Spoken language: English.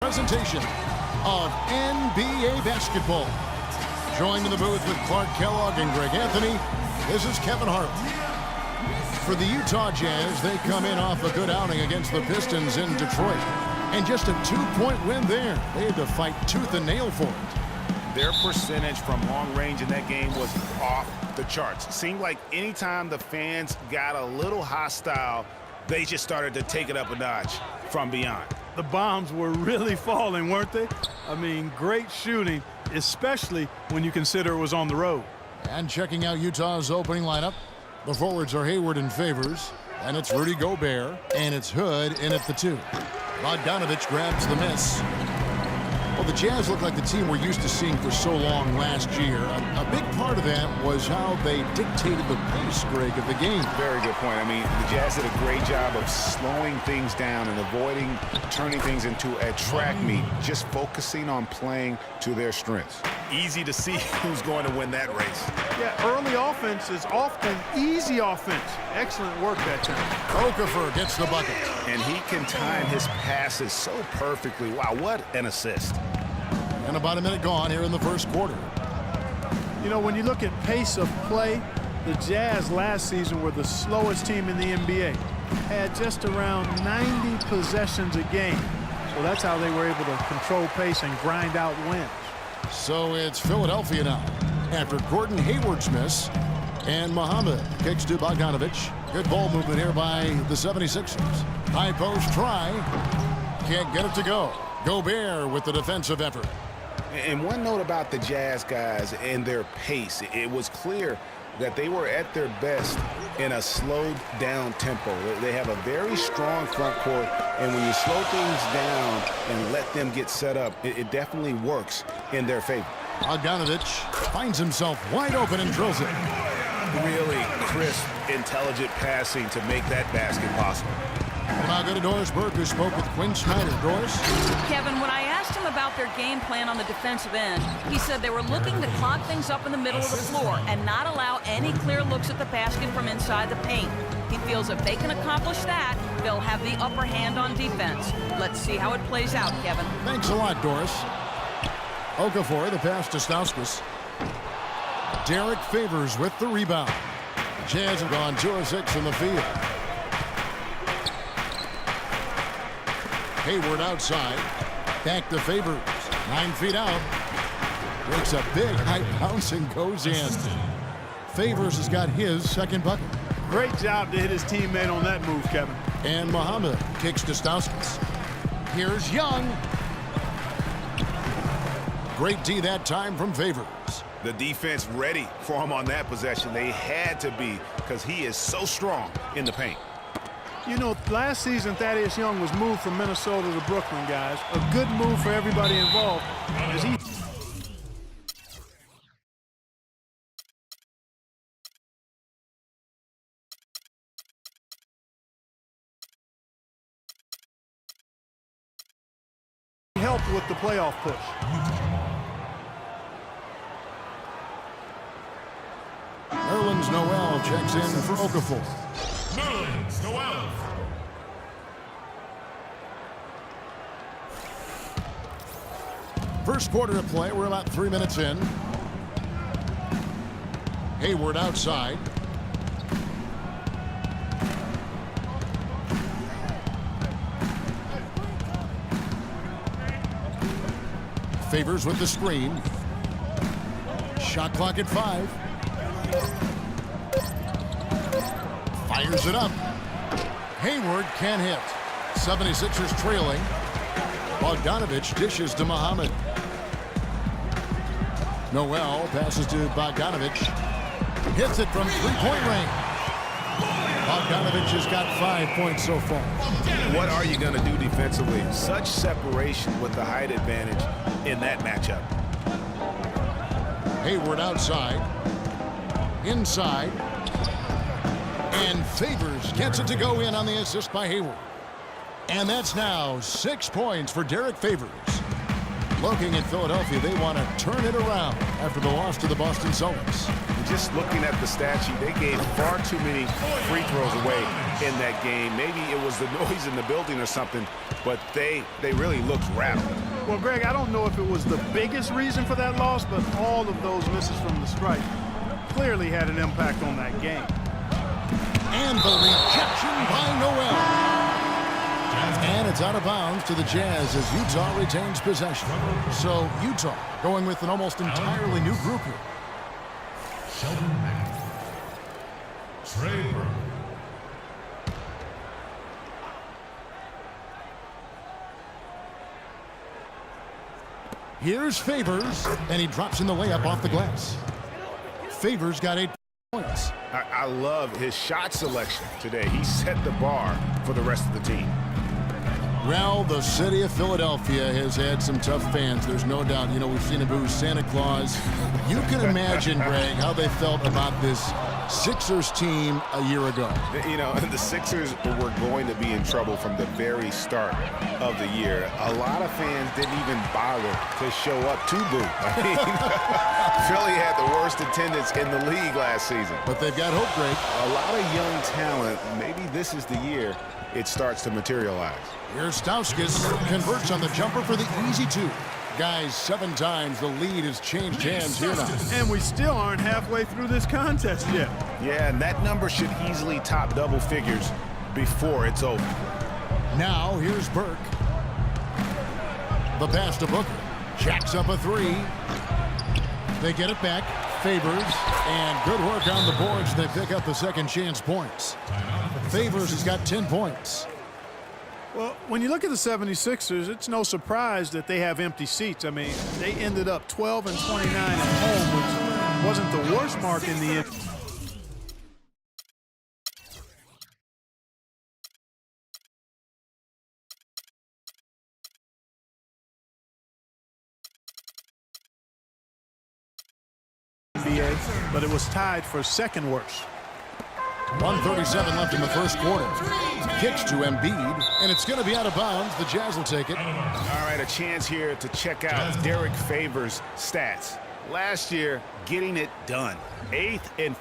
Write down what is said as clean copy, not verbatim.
presentation of NBA basketball. Joined in the booth with Clark Kellogg and Greg Anthony, this is Kevin Harlan. For the Utah Jazz, they come in off a good outing against the Pistons in Detroit. And just a 2-point win there. They had to fight tooth and nail for it. Their percentage from long range in that game was off the charts. It seemed like anytime the fans got a little hostile, they just started to take it up a notch from beyond. The bombs were really falling, weren't they? I mean, great shooting, especially when you consider it was on the road. And checking out Utah's opening lineup, the forwards are Hayward and Favors, and it's Rudy Gobert, and it's Hood in at the 2. Bogdanović grabs the miss. Well, the Jazz look like the team we're used to seeing for so long last year. A big part of that was how they dictated the pace, Greg, of the game. Very good point. I mean, the Jazz did a great job of slowing things down and avoiding turning things into a track meet, just focusing on playing to their strengths. Easy to see who's going to win that race. Yeah, early offense is often easy offense. Excellent work that time. Okafor gets the bucket. And he can time his passes so perfectly. Wow, what an assist. And about a minute gone here in the first quarter. You know, when you look at pace of play, the Jazz last season were the slowest team in the NBA. Had just around 90 possessions a game. So that's how they were able to control pace and grind out wins. So it's Philadelphia now. After Gordon Hayward's miss, and Muhammad kicks to Bogdanović. Good ball movement here by the 76ers. High post try. Can't get it to go. Gobert with the defensive effort. And one note about the Jazz guys and their pace, it was clear that they were at their best in a slowed down tempo. They have a very strong front court, and when you slow things down and let them get set up, it definitely works in their favor. Bogdanović finds himself wide open and drills it. Really crisp, intelligent passing to make that basket possible. And now go to Doris Burke, who spoke with Quinn Snyder. Doris? Kevin, when I asked him about their game plan on the defensive end, he said they were looking to clog things up in the middle of the floor and not allow any clear looks at the basket from inside the paint. He feels if they can accomplish that, they'll have the upper hand on defense. Let's see how it plays out, Kevin. Thanks a lot, Doris. Okafor, the pass to Stauskas. Derek Favors with the rebound. Jazz have gone 2 of 6 in the field. Hayward outside. Back to Favors. 9 feet out. Makes a big high bounce and goes in. Favors has got his second bucket. Great job to hit his teammate on that move, Kevin. And Muhammad kicks to Stauskas. Here's Young. Great D that time from Favors. The defense ready for him on that possession. They had to be, because he is so strong in the paint. You know, last season, Thaddeus Young was moved from Minnesota to Brooklyn, guys. A good move for everybody involved. As he helped with the playoff push. Nerlens Noel checks in for Okafor. Nerlens Noel. First quarter of play, we're about 3 minutes in. Hayward outside. Favors with the screen. Shot clock at 5. Fires it up. Hayward can't hit. 76ers trailing. Bogdanović dishes to Muhammad. Noel passes to Bogdanović. Hits it from three-point range. Bogdanović has got 5 points so far. What are you going to do defensively? Such separation with the height advantage in that matchup. Hayward outside. Inside. And Favors gets it to go in on the assist by Hayward. And that's now 6 points for Derek Favors. Looking at Philadelphia, they want to turn it around after the loss to the Boston Celtics. Just looking at the stat sheet, they gave far too many free throws away. in that game. Maybe it was the noise in the building or something, but they really looked rattled. Well, Greg, I don't know if it was the biggest reason for that loss, but all of those misses from the stripe clearly had an impact on that game. And the rejection by Noel. And it's out of bounds to the Jazz as Utah retains possession. So Utah going with an almost entirely new group here. Sheldon Mack. Trey Burke. Here's Favors, and he drops in the layup off the glass. Favors got 8 points. I love his shot selection today. He set the bar for the rest of the team. Well, the city of Philadelphia has had some tough fans. There's no doubt. You know, we've seen him boo Santa Claus. You can imagine, Greg, how they felt about this Sixers team a year ago. You know, the Sixers were going to be in trouble from the very start of the year. A lot of fans didn't even bother to show up to boo. I mean, Philly had the worst attendance in the league last season. But they've got hope, Greg. A lot of young talent. Maybe this is the year it starts to materialize. Here's Stauskas, converts on the jumper for the easy 2. Guys, 7 times the lead has changed hands here now. And we still aren't halfway through this contest yet. Yeah, and that number should easily top double figures before it's over. Now, here's Burke. The pass to Booker. Jacks up a 3. They get it back. Favors. And good work on the boards. They pick up the second chance points. Favors has got 10 points. Well, when you look at the 76ers, it's no surprise that they have empty seats. I mean, they ended up 12 and 29 at home, which wasn't the worst mark in the NBA, but it was tied for second worst. 1:37 left in the first quarter. Kicks to Embiid, and it's going to be out of bounds. The Jazz will take it. All right, a chance here to check out Derek Favors' stats. Last year, getting it done. 8th and